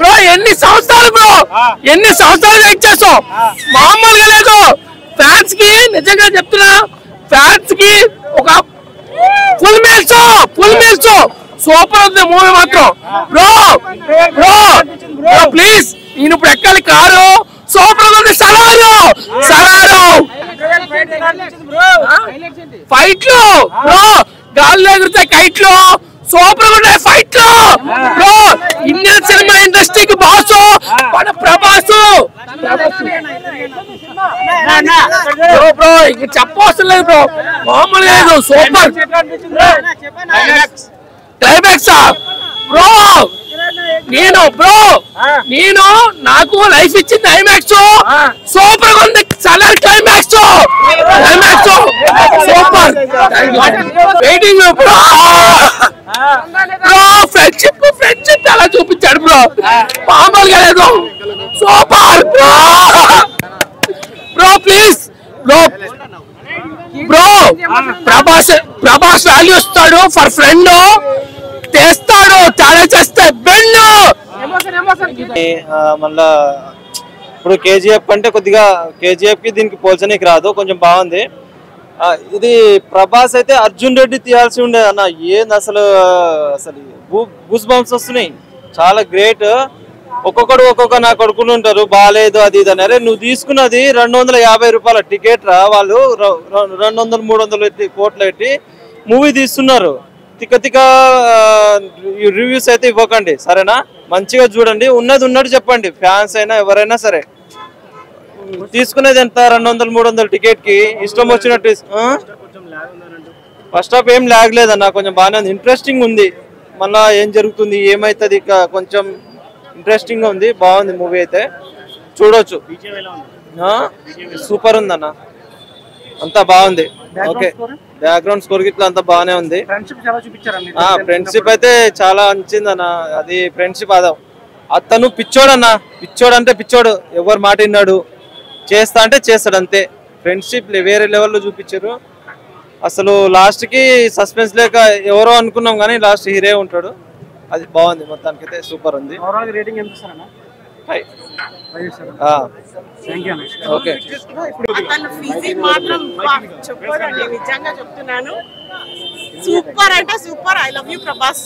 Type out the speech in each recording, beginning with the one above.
Bro ఎన్ని సంవత్సరాలు bro ఎన్ని సంవత్సరాలు వెయిట్ చేస్తాం మామూలుగా లేదు ఫ్యాన్స్ కి నిజంగా చెప్తున్నా ఫ్యాన్స్ కి ఒక ఫుల్ మీల్స్ సూపర్ ఉంది మూవీ మాత్రం బ్రో బ్రో బ్రో ప్లీజ్ నేను ఇప్పుడు ఎక్కాలి కారు సూపర్ ఉంది సలారు ఫైట్లు బ్రో గాల్లో ఎగురుతాయి కైట్లు సూపర్ ఉన్నాయి ఫైట్లు బ్రో ఇండియన్ సినిమా ఇండస్ట్రీకి బాసు మన ప్రభాసు బ్రో ఇంక చెప్పవసరం లేదు బ్రో మామూలుగా లేదు సూపర్ క్లైమాక్స్ నేను నాకు లైఫ్ ఇచ్చింది ఐమాక్స్ సూపర్ గా ఉంది Salaar climax super waiting bro friendship అలా చూపించాడు బ్రో మామూలుగా లేదు super bro please bro Prabhas value ఇస్తాడు ఫర్ ఫ్రెండ్ తెస్తాడు చాలా చేస్తే బెండు మళ్ళా ఇప్పుడు కేజీఎఫ్ అంటే కొద్దిగా కేజీఎఫ్ కి దీనికి పోల్చనీకి రాదు కొంచెం బాగుంది ఇది ప్రభాస్ అయితే అర్జున్ రెడ్డి తీయాల్సి ఉండేది అన్న ఏంది అసలు గూస్ బంప్స్ వస్తున్నాయి చాలా గ్రేట్ ఒక్కొక్కడు ఒక్కొక్క నా కొడుకులు ఉంటారు బాగాలేదు అది ఇది అని అరే నువ్వు తీసుకున్నది 250 రూపాయల టికెట్ రా వాళ్ళు 200-300 కోట్లు పెట్టి మూవీ తీస్తున్నారు తిక్క రివ్యూస్ అయితే ఇవ్వకండి సరేనా మంచిగా చూడండి ఉన్నది ఉన్నట్టు చెప్పండి ఫ్యాన్స్ అయినా ఎవరైనా సరే తీసుకునేది ఎంత 200-300 టికెట్ కి ఇష్టం వచ్చినట్టు ఫస్ట్ హాఫ్ ఏం లాగ్ లేదన్న కొంచెం బాగానే ఉంది ఇంట్రెస్టింగ్ ఉంది మళ్ళా ఏం జరుగుతుంది ఏమైతుంది ఇక కొంచెం ఇంట్రెస్టింగ్ గా ఉంది బాగుంది మూవీ అయితే చూడొచ్చు సూపర్ ఉంది అన్న అంతా బాగుంది ఓకే బ్యాక్గ్రౌండ్ స్కోర్ గిట్లా అంతా బాగానే ఉంది ఫ్రెండ్షిప్ అయితే చాలా నచ్చింది అన్న అది ఫ్రెండ్షిప్ అతను పిచ్చోడు అంటే పిచ్చోడు ఎవరు మాట విన్నాడు చేస్తా అంటే చేస్తాడు అంతే ఫ్రెండ్షిప్ వేరే లెవెల్లో చూపించారు అసలు లాస్ట్ కి సస్పెన్స్ లేక ఎవరో అనుకున్నాం కానీ లాస్ట్ హీరో ఉంటాడు అది బాగుంది మొత్తానికి అయితే సూపర్ ఉంది ఓకే నిజంగా చెప్తున్నాను సూపర్ అంటే super I love you Prabhas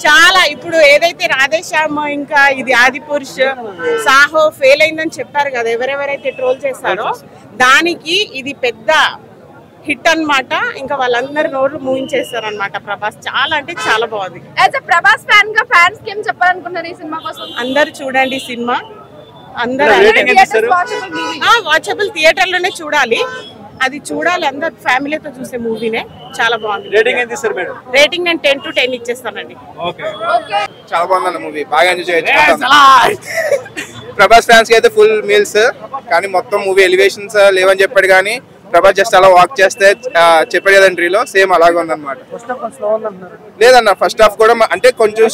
చాలా ఇప్పుడు ఏదైతే రాధేశ్యామ్ ఇంకా ఇది ఆది పురుష్ సాహో ఫెయిల్ అయిందని చెప్పారు కదా ఎవరెవరైతే ట్రోల్ చేస్తారో దానికి ఇది పెద్ద హిట్ అన్నమాట ఇంకా వాళ్ళందరూ నోరు మూయించేస్తారు అన్నమాట ప్రభాస్ చాలా అంటే చాలా బాగుంది యాజ్ ఎ ప్రభాస్ ఫ్యాన్ గా ఫ్యాన్స్ కి ఏం చెప్పాలనుకుంటున్నారు ఈ సినిమా కోసం అందరూ చూడండి సినిమా అందరూ వాచబుల్ థియేటర్ లోనే చూడాలి అది చూడాలి అందరు ఫ్యామిలీతో చూసే మూవీనే చాలా బాగుంది రేటింగ్ నేను 10 to 10 ఇచ్చేస్తానండి చాలా బాగుంది మూవీ బాగా ఎంజాయ్ చేయొచ్చు ప్రభాస్ ఫ్యాన్స్ కి అయితే ఫుల్ మీల్స్ కానీ మొత్తం మూవీ ఎలివేషన్స్ లేవని చెప్పాడు కానీ ప్రభాస్ జస్ట్ అలా వాక్ చేస్తే చెప్పాడు కదా ఎంట్రీలో సేమ్ అలాగే ఉందన్నమాట లేదన్న ఫస్ట్ హాఫ్ కూడా అంటే కొంచెం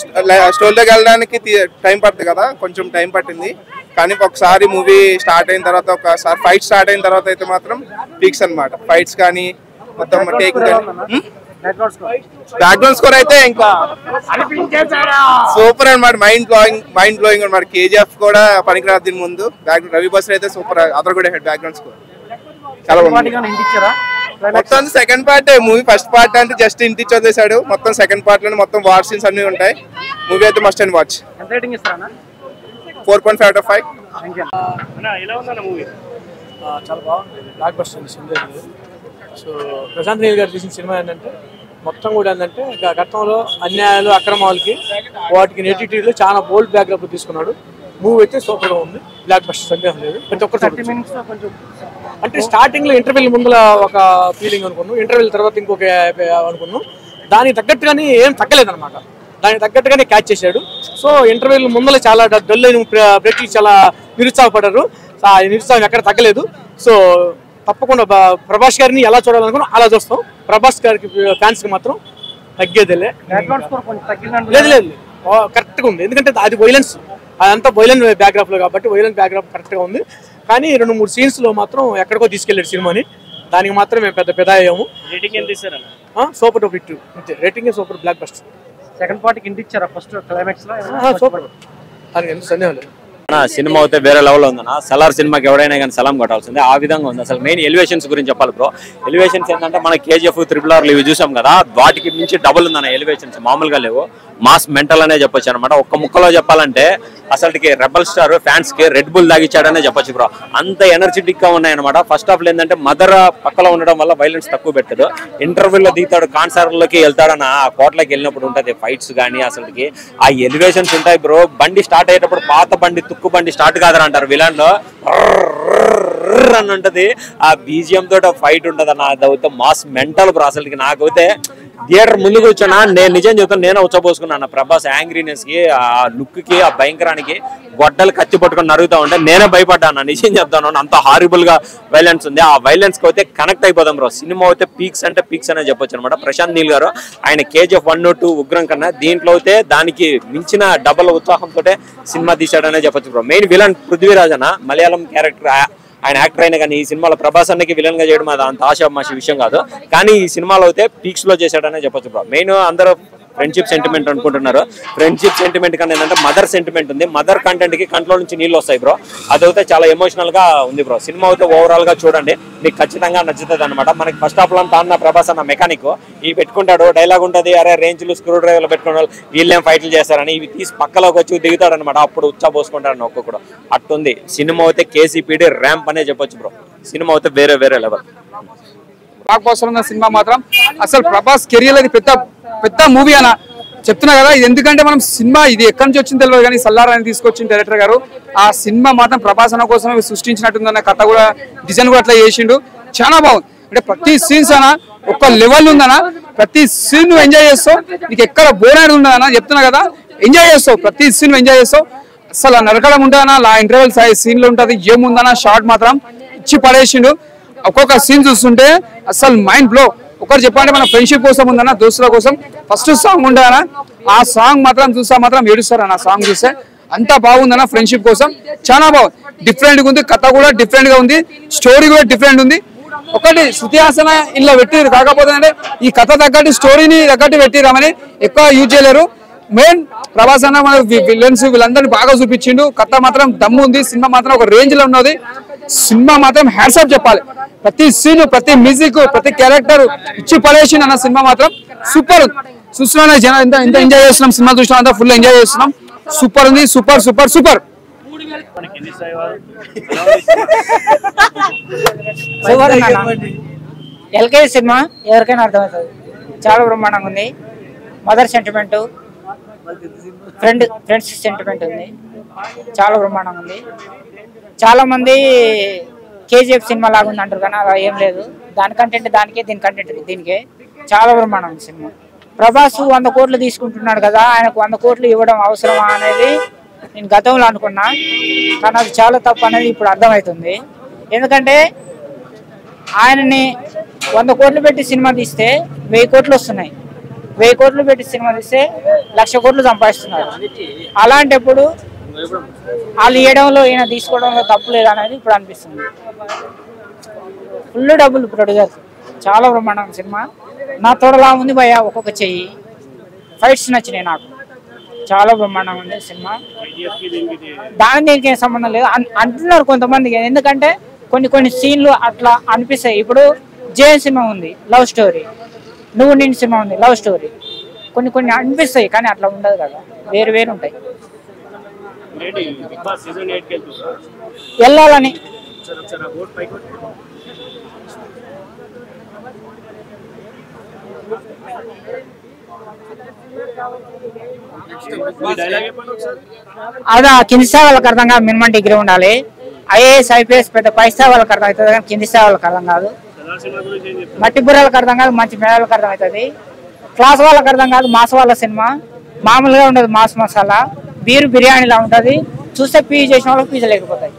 స్టోరీలోకి వెళ్ళడానికి టైం పడుతుంది కదా కొంచెం టైం పట్టింది కానీ ఒకసారి మూవీ స్టార్ట్ అయిన తర్వాత ఒకసారి ఫైట్ స్టార్ట్ అయిన తర్వాత అయితే మాత్రం పీక్స్ అన్నమాట ఫైట్స్ కానీ మొత్తం టేకింగ్ బ్యాక్గ్రౌండ్ స్కోర్ అయితే ఇంకా సూపర్ అన్నమాట మైండ్ బ్లోయింగ్ అన్నమాట కేజీఎఫ్ కూడా పనికిరాదు దీని ముందు రవి బస్ అయితే సూపర్ అదర్ కూడా బ్యాక్గ్రౌండ్ స్కోర్ చాలా బాగుంది మొత్తం second part movie first part అంటే జస్ట్ ఇంటి చదివేశాడు మొత్తం సెకండ్ పార్ట్ లో మొత్తం వార్ సీన్స్ అన్ని ఉంటాయి మూవీ అయితే must and watch 4.5 out of 5 చాలా బాగుంది blockbuster so Prashanth Neel గారు తీసిన సినిమా ఏంటంటే మొత్తం కూడా ఏంటంటే గతంలో అన్యాయాలు అక్రమాలకి వాటికి నెటివిటీలో చాలా బోల్డ్ బ్యాక్గ్రౌండ్ తీసుకున్నాడు మూవీ అయితే సూపర్ గా ఉంది బ్లాక్ బస్టర్ సందేహం లేదు ప్రతి ఒక్కరు అంటే స్టార్టింగ్ లో ఇంటర్వెల్ ముందుల ఒక ఫీలింగ్ అనుకున్నాం ఇంటర్వెల్ తర్వాత ఇంకొక అనుకున్నాం దానికి తగ్గట్టుగానే ఏం తగ్గలేదు అనమాట దానికి తగ్గట్టుగానే క్యాచ్ చేశాడు సో ఇంటర్వెల్ ముందర చాలా డల్ అయిన ప్రేక్షకులు చాలా నిరుత్సాహపడ్డారు నిరుత్సాహం ఎక్కడ తగ్గలేదు సో తప్పకుండా ప్రభాస్ గారిని ఎలా చూడాలనుకున్నాం అలా చూస్తాం ప్రభాస్ గారికి ఫ్యాన్స్ కి మాత్రం తగ్గేదిలే లేదు లేదు కరెక్ట్గా ఉంది ఎందుకంటే అది వైలెన్స్ అదంతా వైలెన్స్ బ్యాక్గ్రాఫ్ లో కాబట్టి వైలెన్స్ బ్యాక్గ్రాఫ్ కరెక్ట్ గా ఉంది కానీ 2-3 సీన్స్ లో మాత్రం ఎక్కడికో తీసుకెళ్లాడు సినిమాని దానికి మాత్రం మేము పెద్ద అయ్యాము సూపర్ హిట్ అంతే rating super block buster second part కి ఇంటి ఇచ్చారా ఫస్ట్ క్లైమాక్స్ లో? సూపర్, దానికి ఎంత సందేహం లేదు. సినిమా అయితే వేరే లెవెల్ ఉందన్న. సలార్ సినిమాకి ఎవడైనా కానీ సలాం కొట్టాల్సిందే, ఆ విధంగా ఉంది. అసలు మెయిన్ ఎలివేషన్స్ గురించి చెప్పాలి బ్రో. ఎలివేషన్స్ ఏంటంటే మన కేజీఎఫ్, RRR ఇవి చూసాం కదా, వాటికి మించి డబుల్ ఉందన్న ఎలివేషన్స్. మామూలుగా లేవు, మాస్ మెంటల్ అనే చెప్పొచ్చు అనమాట. ఒక్క ముక్కలో చెప్పాలంటే అసలుకి రెబల్ స్టార్ ఫ్యాన్స్ కి రెడ్ బుల్ తాగిచ్చాడనే చెప్పొచ్చు బ్రో. అంత ఎనర్జెటిక్ గా ఉన్నాయన్నమాట. ఫస్ట్ హాఫ్ లో ఏంటంటే మదర్ పక్కలో ఉండడం వల్ల వైలెన్స్ తక్కువ పెట్టదు. ఇంటర్వ్యూలో దిగుతాడు, కాన్సర్ట్లోకి వెళ్తాడన్న, ఆ కోటలోకి వెళ్ళినప్పుడు ఉంటది ఫైట్స్ కానీ అసలుకి ఆ ఎలివేషన్స్ ఉంటాయి బ్రో. బండి స్టార్ట్ అయ్యేటప్పుడు పాత బండి తుక్కు బండి స్టార్ట్ కాదని అంటారు విలన్ లో అని ఉంటది. ఆ బీజిఎం తోటి ఫైట్ ఉంటది అన్న, అది మాస్ మెంటల్ బ్రో. అసలుకి నాకైతే థియేటర్ ముందు కూర్చున్నా, నేను నిజం చెప్తాను, నేనే ఉచ్చబోసుకున్నాను. ప్రభాస్ యాంగ్రీనెస్ కి, ఆ లుక్ కి, ఆ భయంకరానికి గొడ్డలు కత్తి పట్టుకొని నరుగుతా ఉంటే నేనే భయపడ్డాను. నిజం చెప్తాను, అంత హారిబుల్ గా వైలెన్స్ ఉంది. ఆ వైలెన్స్ కి అయితే కనెక్ట్ అయిపోతాం బ్రో. సినిమా అయితే పీక్స్ అంటే పీక్స్ అనే చెప్పొచ్చు అనమాట. ప్రశాంత్ నీల్ గారు ఆయన KGF 1, 2 ఉగ్రం కన్నా దీంట్లో అయితే దానికి మించిన డబల్ ఉత్సాహంతో సినిమా తీశాడనే చెప్పొచ్చు బ్రో. మెయిన్ విలన్ పృథ్వీరాజ్ అన్న, మలయాళం క్యారెక్టర్ ఆయన యాక్టర్ అయినా కానీ ఈ సినిమాలో ప్రభాస్ అన్నకి విలన్ గా చేయడం అది అంత ఆశామాషి విషయం కాదు. కానీ ఈ సినిమాలో అయితే పీక్స్ లో చేశాడనే చెప్పొచ్చు బ్రో. మెయిన్ అందరూ ఫ్రెండ్షిప్ సెంటిమెంట్ అనుకుంటున్నారు. ఫ్రెండ్షిప్ సెంటిమెంట్ కన్నా ఏంటంటే మదర్ సెంటిమెంట్ ఉంది. మదర్ కంటెంట్ కి కంట్లో నుంచి నీళ్ళు వస్తాయి బ్రో. అదైతే చాలా ఎమోషనల్ గా ఉంది బ్రో. సినిమా అయితే ఓవరాల్ గా చూడండి, మీకు ఖచ్చితంగా నచ్చుతుంది అనమాట. మనకి ఫస్ట్ హాఫ్ లో అంతా అన్న ప్రభాస్ అన్న మెకానిక్ ఈ పెట్టుకుంటాడు, డైలాగ్ ఉంటుంది, అరే రేంజ్లు స్క్రూ డ్రైవర్లు పెట్టుకున్న వీళ్ళేం ఫైట్లు చేస్తారని ఇవి తీసి పక్కలోకి వచ్చి దిగుతాడు అనమాట. అప్పుడు ఉచ్చా పోసుకుంటాడు ఒక్కొక్కడు. అట్టుంది సినిమా అయితే. KCPD ర్యాంప్ అనే చెప్పొచ్చు బ్రో. సినిమా అయితే వేరే వేరే లెవెల్. బ్లాక్ బస్టర్ ఉన్న సినిమా మాత్రం అసలు ప్రభాస్ కెరియర్ అది పెద్ద మూవీ అన్న చెప్తున్నా కదా. ఇది ఎందుకంటే మనం సినిమా ఇది ఎక్కడి నుంచి వచ్చింది తెలియదు, కానీ సల్లార్ అని తీసుకొచ్చిన డైరెక్టర్ గారు ఆ సినిమా మాత్రం ప్రభాస్ అన్న కోసమే సృష్టించినట్టుందన్న కథ కూడా, డిజైన్ కూడా అట్లా చేసిండు. చాలా బాగుంది. అంటే ప్రతి సీన్స్ అన్న ఒక లెవెల్ ఉందన్న. ప్రతి సీన్ నువ్వు ఎంజాయ్ చేస్తావు, నీకు ఎక్కడ బోర్ అనేది ఉండదన్న. చెప్తున్నా కదా, ఎంజాయ్ చేస్తావు, ప్రతి సీన్ ఎంజాయ్ చేస్తావు. అసలు నరకడం ఉంటుందన్న, లా ఇంటర్వెల్ సీన్లు ఉంటుంది, ఏముందన్న షార్ట్ మాత్రం ఇచ్చి పడేసిండు. ఒక్కొక్క సీన్ చూస్తుంటే అసలు మైండ్ బ్లో. ఒకరు చెప్పండి, మన ఫ్రెండ్షిప్ కోసం ఉందన్న, దోస్తుల కోసం ఫస్ట్ సాంగ్ ఉండదన్న. ఆ సాంగ్ మాత్రం చూసా మాత్రం ఏడుస్తారన్న. ఆ సాంగ్ చూస్తే అంతా బాగుందన్న. ఫ్రెండ్షిప్ కోసం చాలా బాగుంది, డిఫరెంట్ గా ఉంది. కథ కూడా డిఫరెంట్ గా ఉంది, స్టోరీ కూడా డిఫరెంట్ ఉంది. ఒకటి శృతి హాసన్ ఇలా పెట్టిరు, కాకపోతే అంటే ఈ కథ తగ్గట్టు స్టోరీని తగ్గట్టు పెట్టిరామని ఎక్కువ యూజ్ చేయలేరు. మెయిన్ ప్రభాస్ అన్న మన విలన్స్ వీళ్ళందరినీ బాగా చూపించిండు. కథ మాత్రం దమ్ము ఉంది. సినిమా మాత్రం ఒక రేంజ్ లో ఉన్నది. సినిమా మాత్రం హ్యాట్స్ ఆఫ్ చెప్పాలి. ప్రతి సీన్, ప్రతి మ్యూజిక్, ప్రతి క్యారెక్టర్ ఇచ్చి పడేసిండు అన్న. సినిమా మాత్రం సూపర్ ఉంది. చూస్తున్నా జనం ఎంత ఎంజాయ్ చేస్తున్నాం. సినిమా చూసినా అంతా ఫుల్ ఎంజాయ్ చేస్తున్నాం. సూపర్ ఉంది, super super super. LKG cinema ఎవరికైనా అర్థమవుతుంది. చాలా బ్రహ్మాండంగా ఉంది. మదర్ సెంటిమెంట్, ఫ్రెండ్స్ సెంటిమెంట్ ఉంది. చాలా బ్రహ్మాండంగా ఉంది. చాలా మంది KGF సినిమా లాగా ఉంది అంటారు, కానీ అలా ఏం లేదు. దాని కంటెంట్ దానికే, దీని కంటెంట్ దీనికే. చాలా బ్రహ్మాండం ఉంది సినిమా. ప్రభాస్ 100 కోట్లు తీసుకుంటున్నాడు కదా, ఆయనకు 100 కోట్లు ఇవ్వడం అవసరమా అనేది నేను గతంలో అనుకున్నా, కానీ అది చాలా తప్పు అనేది ఇప్పుడు అర్థమవుతుంది. ఎందుకంటే ఆయనని 100 కోట్లు పెట్టి సినిమా తీస్తే 1000 కోట్లు వస్తున్నాయి. 1000 కోట్లు పెట్టి సినిమా తీస్తే 1,00,000 కోట్లు సంపాదిస్తున్నారు. అలాంటప్పుడు వాళ్ళు ఇవ్వడంలో ఈయన తీసుకోవడంలో తప్పు లేదు అనేది ఇప్పుడు అనిపిస్తుంది. ఫుల్ డబ్బులు ప్రొడ్యూసర్. చాలా బ్రహ్మాండం సినిమా. నా తోడలా ఉంది భయ్య ఒక్కొక్క చెయ్యి. ఫైట్స్ నచ్చినాయి నాకు. చాలా బ్రహ్మాండంగా ఉంది సినిమా. దీనికి ఏం సంబంధం లేదు అంటున్నారు కొంతమందికి. ఎందుకంటే కొన్ని సీన్లు అట్లా అనిపిస్తాయి. ఇప్పుడు జేఎన్ సినిమా ఉంది, లవ్ స్టోరీ. నువ్వు నేను సినిమా ఉంది, లవ్ స్టోరీ. కొన్ని అనిపిస్తాయి, కానీ అట్లా ఉండదు కదా, వేరు వేరు ఉంటాయి. వెళ్ళాలని అదా కింది స్థాయి వాళ్ళకి అర్థం కాదు. మినిమం డిగ్రీ ఉండాలి. IAS IPS పెద్ద పై స్థాయి వాళ్ళకి అర్థం అవుతుంది, కానీ కింది స్థాయి వాళ్ళకి అర్థం కాదు. మట్టి బుర్రలకు అర్థం కాదు, మంచి మేళలకు అర్థం అవుతుంది. క్లాస్ వాళ్ళకి అర్థం కాదు. మాస్ వాళ్ళ సినిమా మామూలుగా ఉండదు. మాస్ మసాలా బీరు బిర్యానీలా ఉంటుంది. చూస్తే పీజీ చేసిన వాళ్ళకి పీజీ లేకపోతాయి.